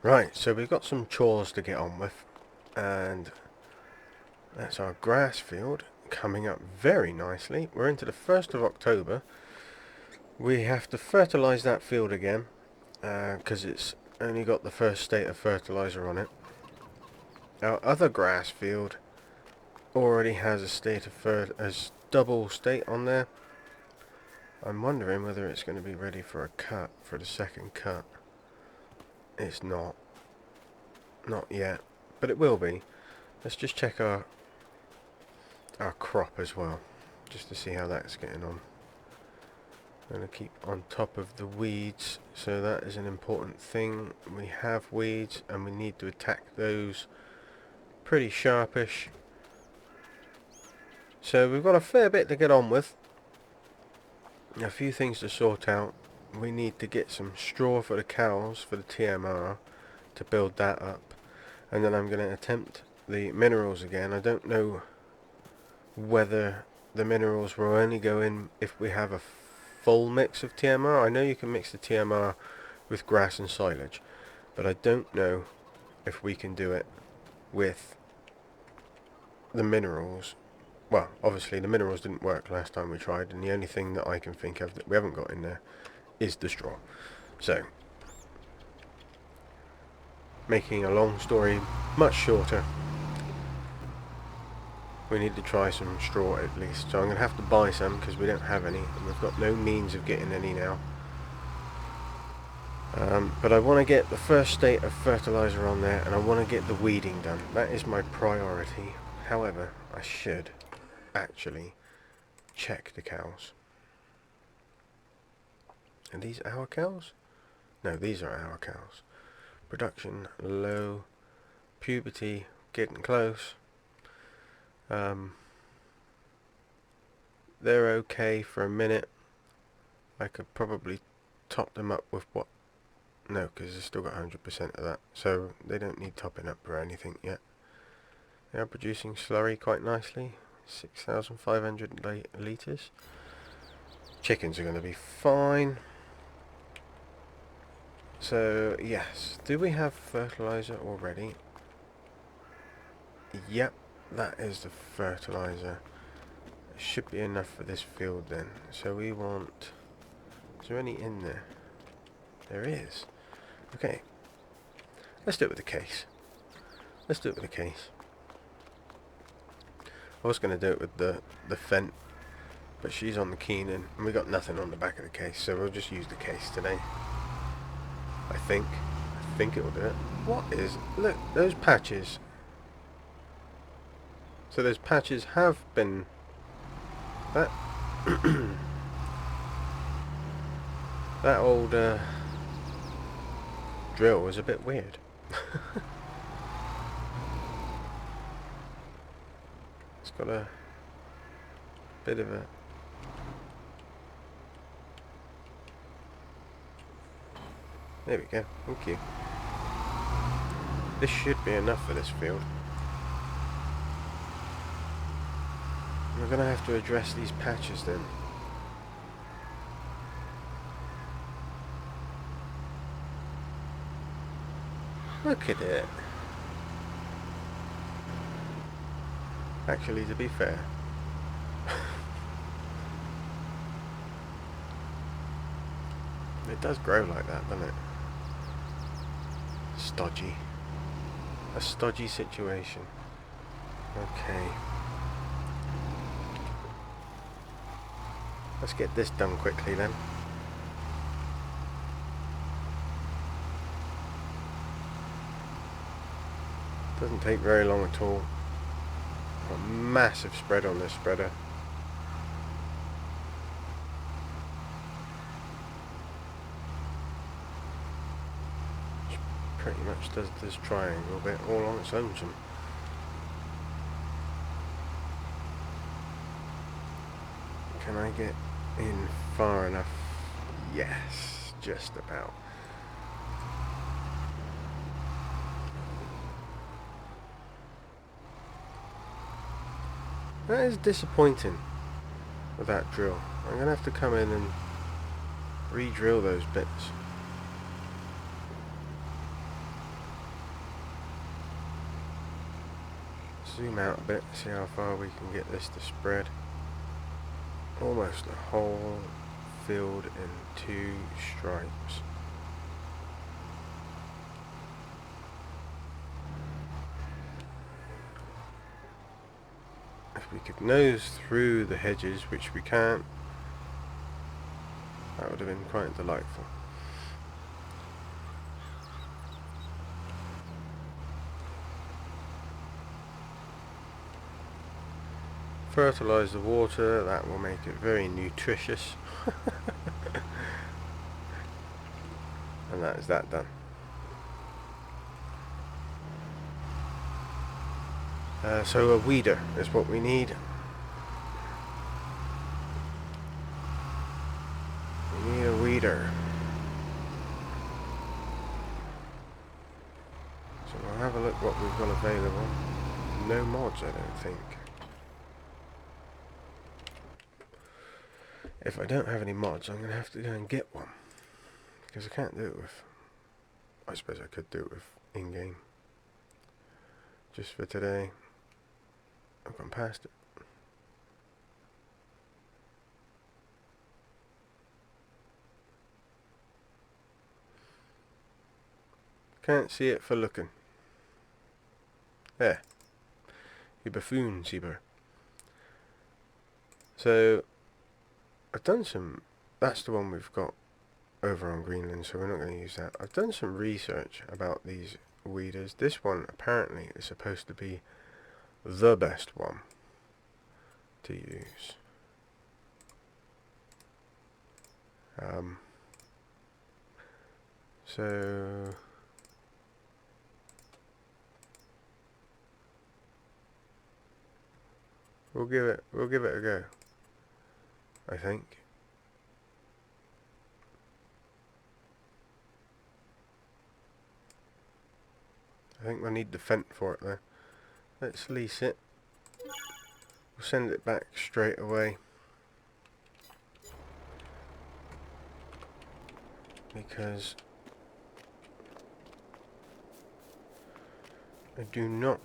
Right, so we've got some chores to get on with, and that's our grass field coming up very nicely. We're into the 1st of October. We have to fertilise that field again, because it's only got the first state of fertiliser on it. Our other grass field already has a state of double state on there. I'm wondering whether it's going to be ready for a cut, for the second cut. It's not yet, but it will be. Let's just check our crop as well, just to see how that's getting on. I'm going to keep on top of the weeds, so that is an important thing. We have weeds and we need to attack those pretty sharpish. So we've got a fair bit to get on with. A few things to sort out. We need to get some straw for the cows for the TMR to build that up, and then I'm going to attempt the minerals again. I don't know whether the minerals will only go in if we have a full mix of TMR. I know you can mix the TMR with grass and silage, but I don't know if we can do it with the minerals. Well, obviously the minerals didn't work last time we tried, and the only thing that I can think of that we haven't got in there is the straw. So, making a long story much shorter, we need to try some straw at least. So I'm going to have to buy some because we don't have any, and we've got no means of getting any now. But I want to get the first state of fertilizer on there, and I want to get the weeding done. That is my priority. However, I should actually check the cows. Are these our cows? No, these are our cows. Production low, puberty getting close. They're okay for a minute. I could probably top them up with what? No, because they've still got 100% of that, so they don't need topping up or anything yet. They are producing slurry quite nicely, 6,500 litres. Chickens are going to be fine. So, yes. Do we have fertiliser already? Yep, that is the fertiliser. It should be enough for this field then. So we want... Is there any in there? There is. Okay. Let's do it with the case. Let's do it with the case. I was going to do it with the Fent, but she's on the Keenan, and we got nothing on the back of the case, so we'll just use the case today. I think it will do it. What is... Look, those patches. So those patches have been... That... that old drill was a bit weird. It's got a bit of a... There we go, thank you. This should be enough for this field. We're going to have to address these patches then. Look at it. Actually, to be fair, it does grow like that, doesn't it? Stodgy. A stodgy situation. Okay. Let's get this done quickly then. Doesn't take very long at all. Got a massive spread on this spreader. Which pretty much does this triangle bit all on its own. Can I get in far enough? Yes, just about. That is disappointing with that drill. I'm going to have to come in and re-drill those bits. zoom out a bit, see how far we can get this to spread. Almost the whole field in 2 stripes. If we could nose through the hedges, which we can't, that would have been quite delightful. Fertilise the water, that will make it very nutritious. And that is that done. So a weeder is what we need. We need a weeder. So we'll have a look what we've got available. No mods, I don't think. If I don't have any mods, I'm going to have to go and get one. Because I can't do it with... I suppose I could do it with in-game. Just for today. I've gone past it. Can't see it for looking. There. You buffoon, CEEBUR. So, I've done some... That's the one we've got over on Greenland, so we're not going to use that. I've done some research about these weeders. This one apparently is supposed to be the best one to use. So we'll give it a go, I think. I think we'll need the fent for it though. Let's lease it. We'll send it back straight away. Because I do not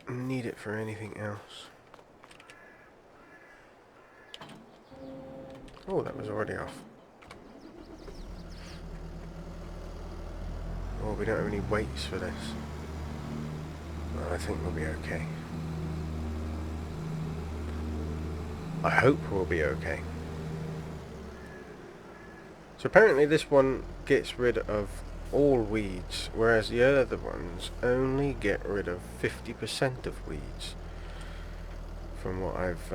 need it for anything else. Oh, that was already off. Oh, we don't have any weights for this. Well, I think we'll be okay. I hope we'll be okay. So apparently this one gets rid of all weeds, whereas the other ones only get rid of 50% of weeds, from what I've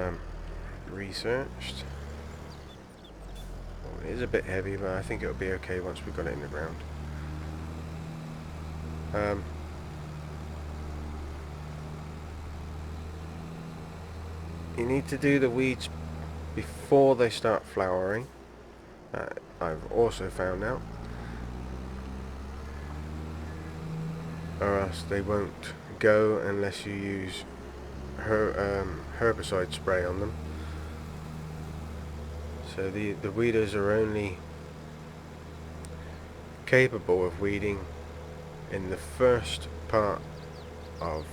researched. Well, it is a bit heavy, but I think it'll be okay once we've got it in the ground. You need to do the weeds before they start flowering. I've also found out. Or else they won't go unless you use herbicide spray on them. So the weeders are only capable of weeding in the first part of,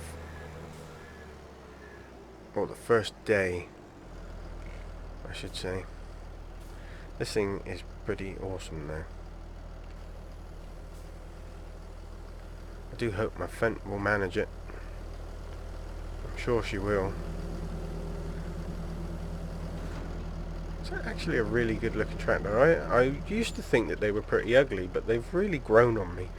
or the first day, I should say. This thing is pretty awesome now. I do hope my Fent will manage it. I'm sure she will. It's actually a really good looking tractor. I used to think that they were pretty ugly, but they've really grown on me.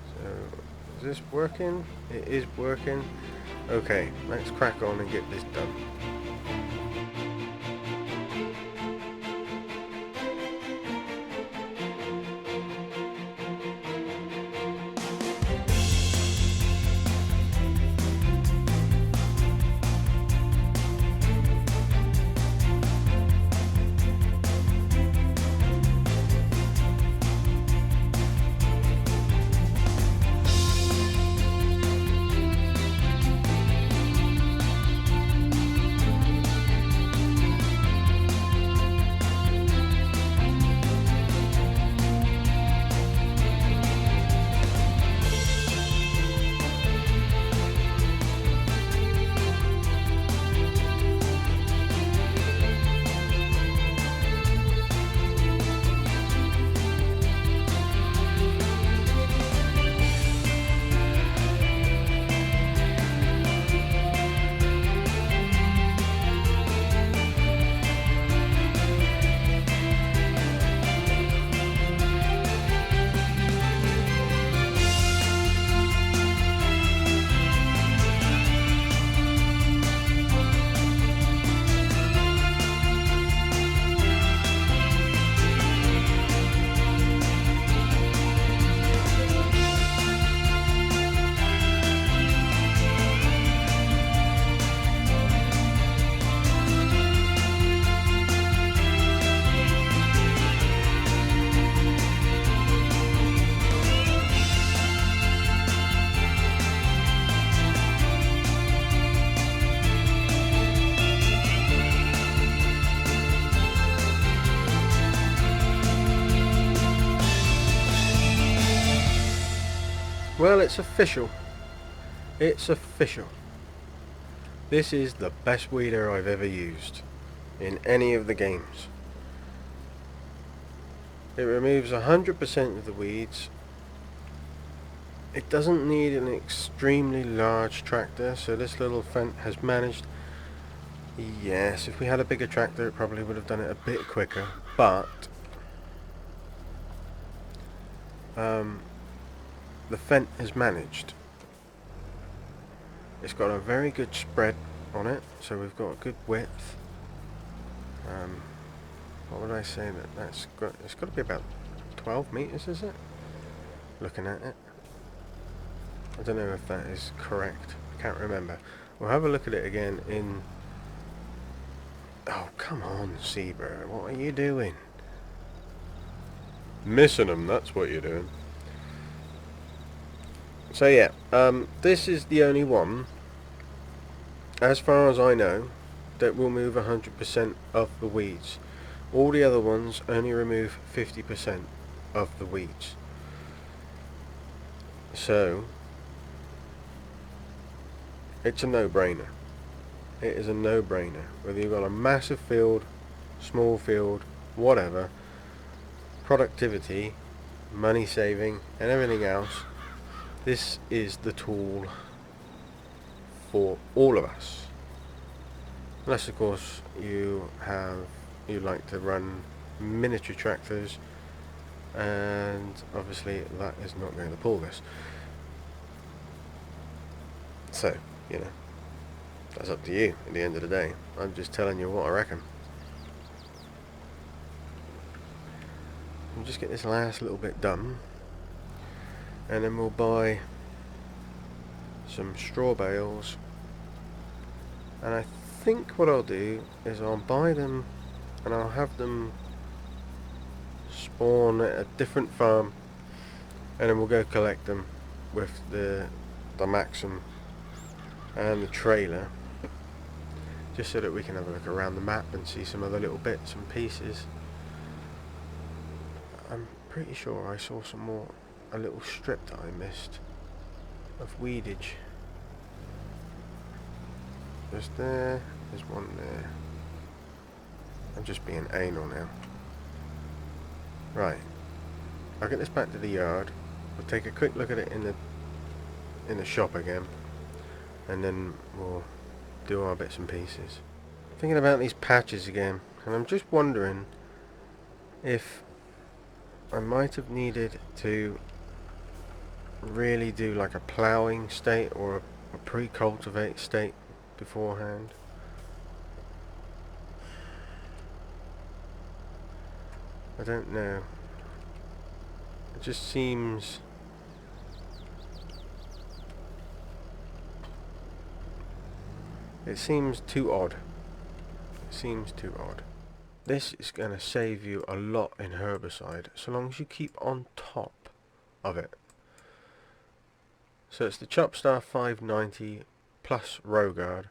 So, is this working? It is working. Okay, let's crack on and get this done. Well, it's official. It's official. This is the best weeder I've ever used in any of the games. It removes 100% of the weeds. It doesn't need an extremely large tractor, so this little Fendt has managed. Yes, if we had a bigger tractor it probably would have done it a bit quicker, but the Fendt has managed. It's got a very good spread on it, so we've got a good width. What would I say it's got to be about 12 meters, is it? Looking at it, I don't know if that is correct. I can't remember. We'll have a look at it again in. Oh, come on, CEEBUR, what are you doing? Missing them, that's what you're doing. So yeah, this is the only one, as far as I know, that will move 100% of the weeds. All the other ones only remove 50% of the weeds. So it's a no-brainer. It is a no-brainer. Whether you've got a massive field, small field, whatever, productivity, money saving and everything else, this is the tool for all of us. Unless of course you like to run miniature tractors, and obviously that is not going to pull this. So, you know, that's up to you at the end of the day. I'm just telling you what I reckon. We'll just get this last little bit done, and then we'll buy some straw bales, and I think what I'll do is I'll buy them and I'll have them spawn at a different farm, and then we'll go collect them with the Maxim and the trailer, just so that we can have a look around the map and see some other little bits and pieces. I'm pretty sure I saw some more, a little strip that I missed of weedage. There's there, there's one there. I'm just being anal now. Right, I'll get this back to the yard. We'll take a quick look at it in the shop again, and then we'll do our bits and pieces. Thinking about these patches again, and I'm just wondering if I might have needed to really do like a ploughing state or a pre-cultivate state beforehand. I don't know. It just seems too odd. It seems too odd. This is going to save you a lot in herbicide, so long as you keep on top of it. So it's the Chopstar 590 plus Rogard.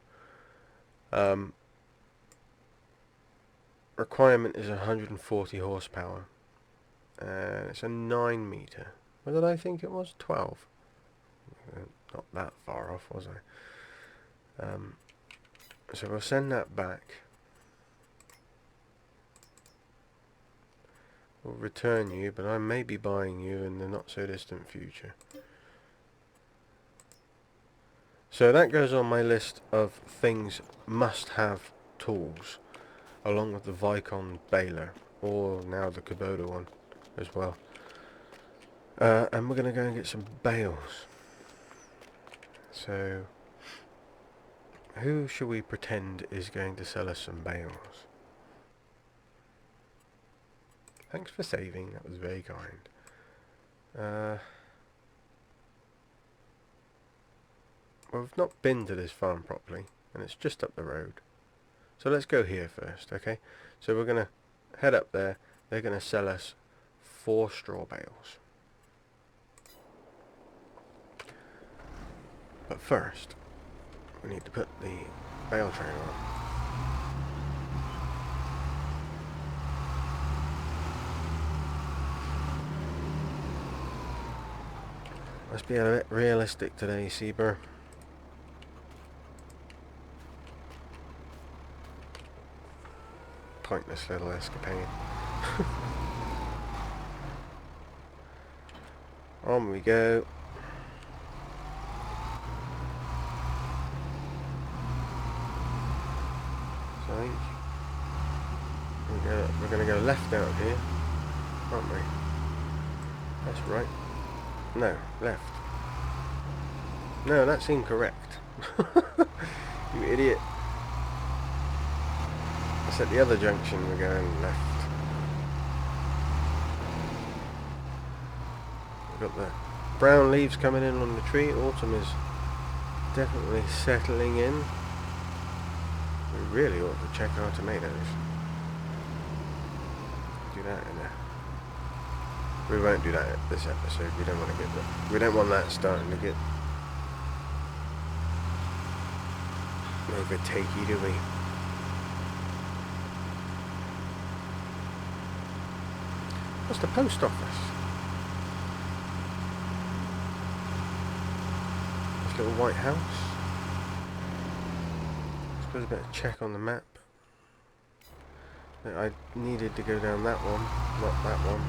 Requirement is 140 horsepower. And it's a 9 meter. What did I think it was? 12. Not that far off, was I? So we'll send that back. We'll return you, but I may be buying you in the not so distant future. So that goes on my list of things must have tools, along with the Vicon baler, or now the Kubota one as well. And we're going to go and get some bales. So who shall we pretend is going to sell us some bales? Thanks for saving, that was very kind. Well, we've not been to this farm properly, and it's just up the road. So let's go here first, okay? So we're going to head up there. They're going to sell us 4 straw bales. But first, we need to put the bale train on. Let's be a bit realistic today, CEEBUR. Pointless little escapade. On we go. So I think we're going to go left out here, aren't we? That's right. No, left. No, that's incorrect. You idiot. That's at the other junction, we're going left. We've got the brown leaves coming in on the tree. Autumn is definitely settling in. We really ought to check our tomatoes. Do that in there. We won't do that this episode. We don't want to get that. We don't want that starting to get overtakey, do we? What's the post office? This little white house. I suppose I better check on the map. I needed to go down that one, not that one.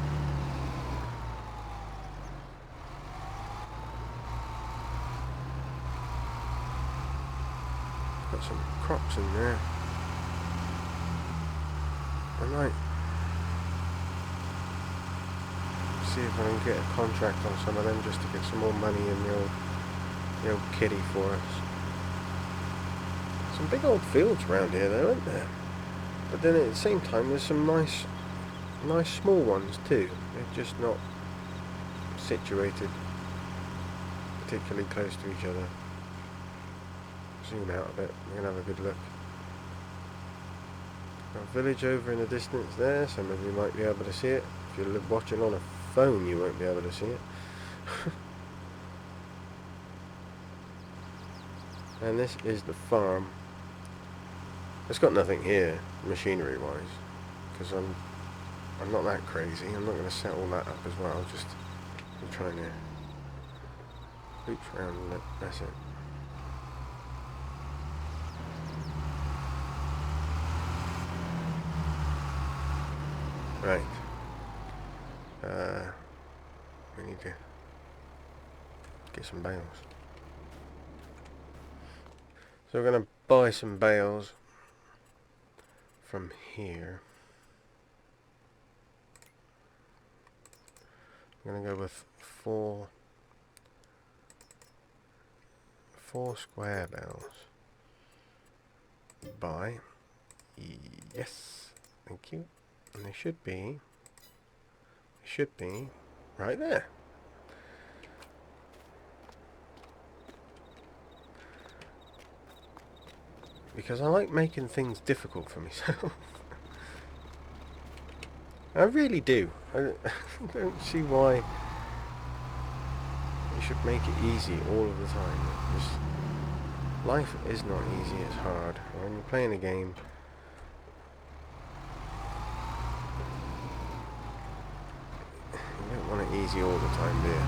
Got some crops in there. I might see if I can get a contract on some of them just to get some more money in the old kitty for us. Some big old fields around here though, aren't there? But then at the same time there's some nice small ones too. They're just not situated particularly close to each other. Zoom out a bit, we're going to have a good look. Got a village over in the distance there, some of you might be able to see it. If you're watching on a phone you won't be able to see it. And this is the farm. It's got nothing here, machinery wise, because I'm not that crazy. I'm not going to set all that up as well, I'm trying to loop around and look, that's it. Right. We need to get some bales. So we're going to buy some bales from here. I'm going to go with four square bales. Buy. Yes. Thank you. And they should be right there. Because I like making things difficult for myself. I really do. I don't see why you should make it easy all of the time. Just, life is not easy, it's hard. When you're playing a game, you don't want it easy all the time, do you?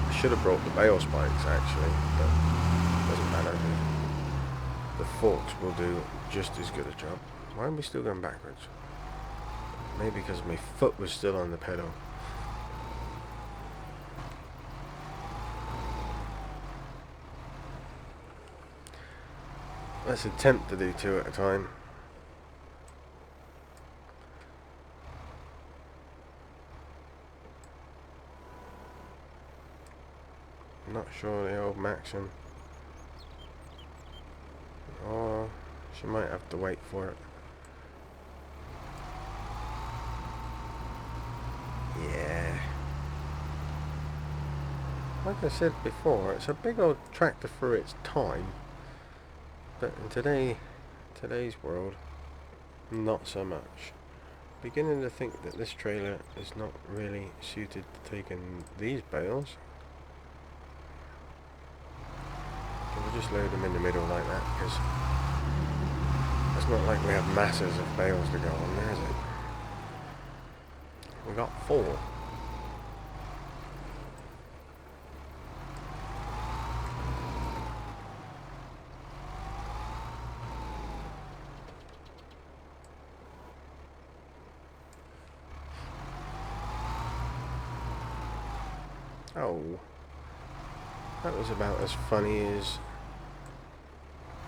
I should have brought the bale spikes actually, but it doesn't matter. The forks will do just as good a job. Why are we still going backwards? Maybe because my foot was still on the pedal. Let's attempt to do two at a time. I'm not sure the old Maxim. Oh, she might have to wait for it. Yeah. Like I said before, it's a big old tractor for its time. But in today's world, not so much. Beginning to think that this trailer is not really suited to taking these bales. We'll just load them in the middle like that, because it's not like we have masses of bales to go on there, is it? We got 4. Oh, that was about as funny as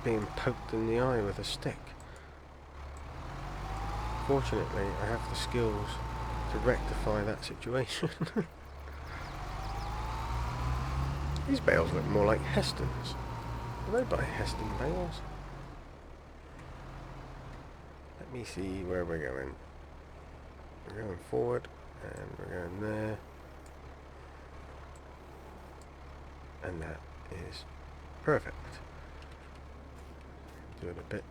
being poked in the eye with a stick. Fortunately, I have the skills to rectify that situation. These bales look more like Heston's. Do they buy Heston bales? Let me see where we're going. We're going forward, and we're going there. And that is perfect. Do it a bit.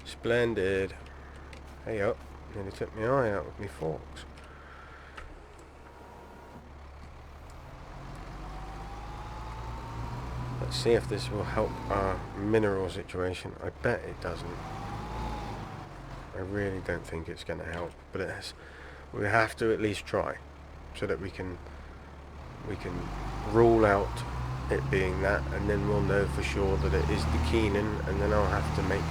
Splendid. Hey up. Nearly took my eye out with me forks. Let's see if this will help our mineral situation. I bet it doesn't. I really don't think it's going to help, but it has. We have to at least try, so that we can rule out it being that, and then we'll know for sure that it is the Keenan, and then I'll have to make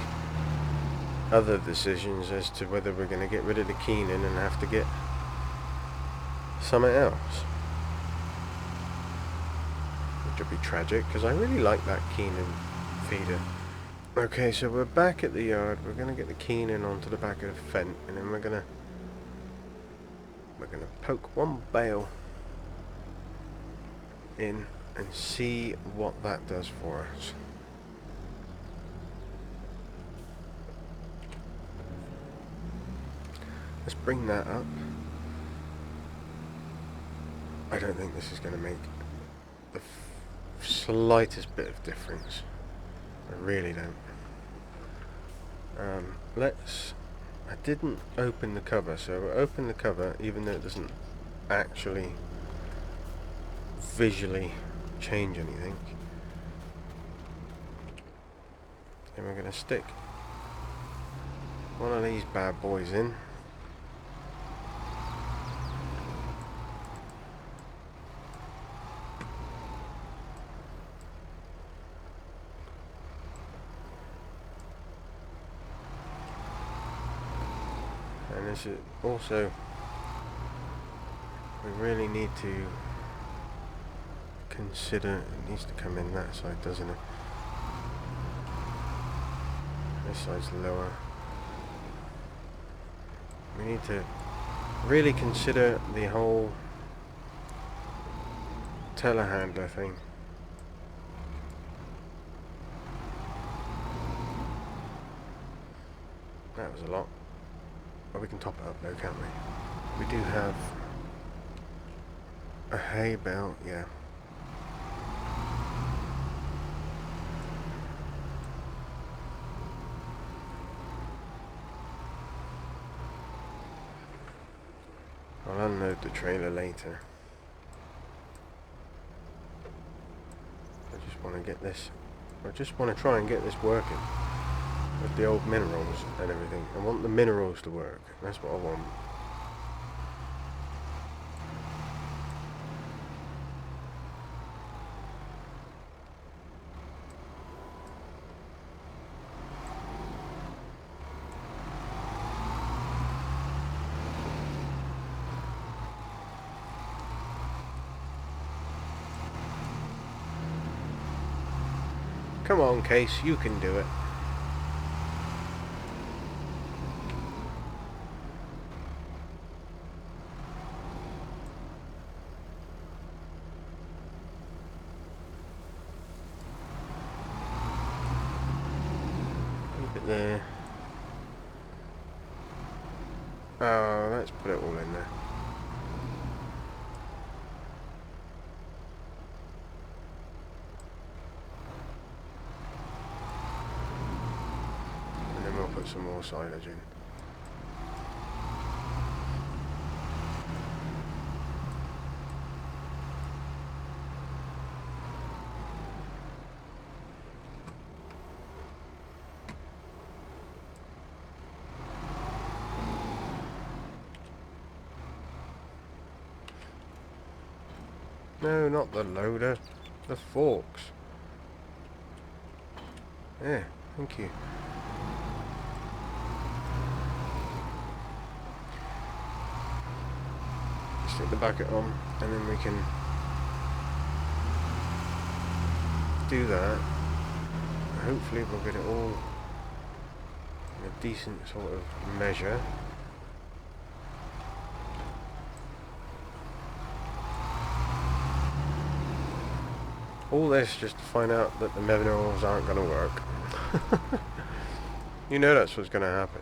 other decisions as to whether we're going to get rid of the Keenan and have to get something else. Which would be tragic, because I really like that Keenan feeder. Okay, so we're back at the yard. We're going to get the Keenan onto the back of the fence, and then we're going to poke one bale in and see what that does for us. Let's bring that up. I don't think this is going to make the slightest bit of difference. I really don't. I didn't open the cover, so we'll open the cover even though it doesn't actually visually change anything. And we're going to stick one of these bad boys in. And this is also, we really need to consider, it needs to come in that side, doesn't it? This side's lower. We need to really consider the whole telehandler thing. That was a lot. But we can top it up though, can't we? We do have a hay bale, yeah. I'll unload the trailer later. I just want to get this, I just want to try and get this working with the old minerals and everything. I want the minerals to work, that's what I want. Come on, Case, you can do it. Keep it there. Oh, let's put it all in there. Put some more silage in. No, not the loader, the forks. Yeah, thank you. stick the bucket on, and then we can do that. Hopefully we'll get it all in a decent sort of measure. All this just to find out that the minerals aren't going to work. You know that's what's going to happen.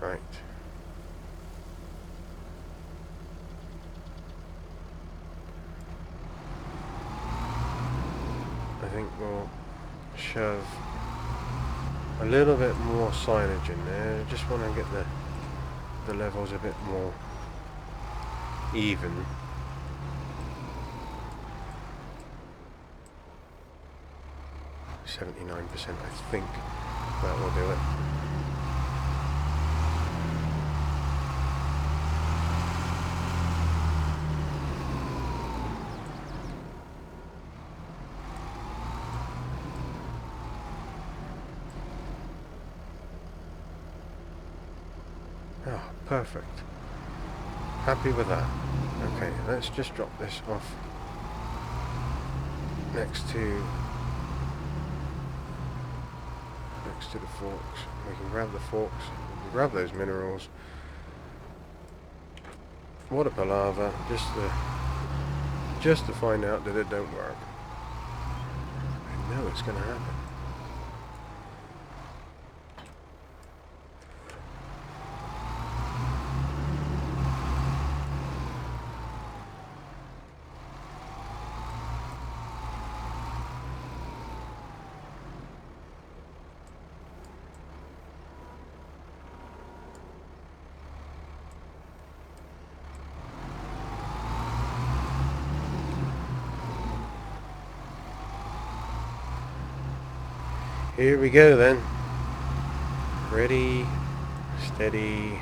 Right. I think we'll shove a little bit more silage in there. I just want to get the levels a bit more even. .79%, I think that will do it. Oh, perfect. Happy with that. Okay, let's just drop this off next to the forks. We can grab the forks, we can grab those minerals. What a palaver, just to find out that it don't work. I know it's gonna happen. Here we go then. Ready, steady.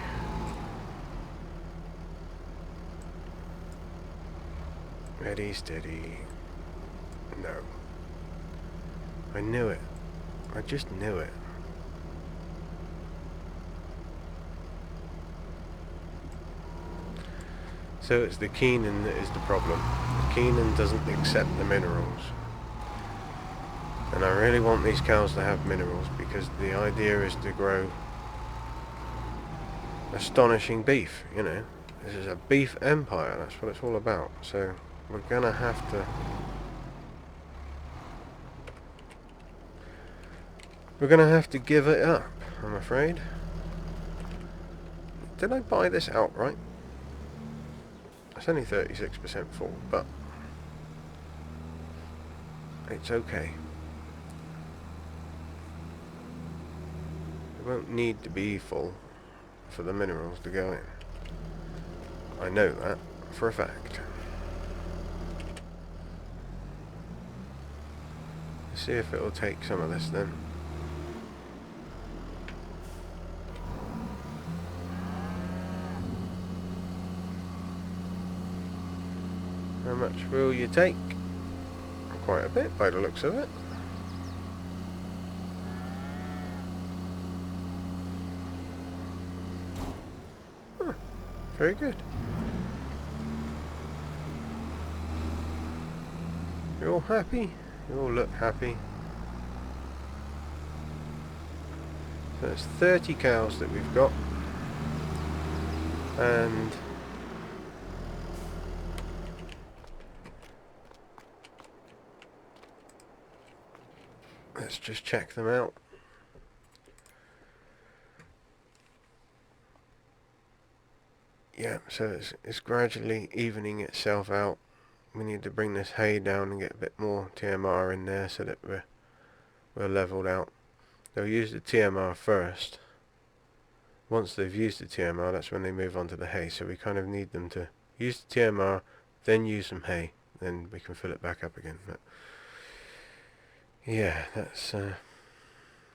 Ready, steady. No. I knew it. I just knew it. So it's the Keenan that is the problem. The Keenan doesn't accept the minerals. And I really want these cows to have minerals because the idea is to grow astonishing beef, you know. This is a beef empire, that's what it's all about. So we're gonna have to give it up, I'm afraid. Did I buy this outright? It's only 36% full, but it's okay. It won't need to be full for the minerals to go in. I know that for a fact. Let's see if it'll take some of this then. How much will you take? Quite a bit by the looks of it. Huh, very good. You're all happy? You all look happy. So it's 30 cows that we've got. And let's just check them out. Yeah, so it's gradually evening itself out. We need to bring this hay down and get a bit more TMR in there so that we're leveled out. They'll use the TMR first. Once they've used the TMR, that's when they move on to the hay. So we kind of need them to use the TMR, then use some hay, then we can fill it back up again. But yeah,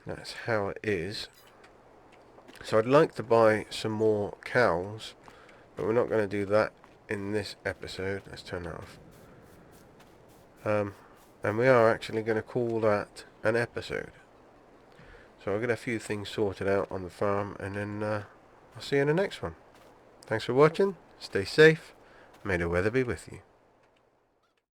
That's how it is. So I'd like to buy some more cows, but we're not going to do that in this episode. Let's turn that off. And we are actually going to call that an episode. So I'll get a few things sorted out on the farm, and then I'll see you in the next one. Thanks for watching. Stay safe. May the weather be with you.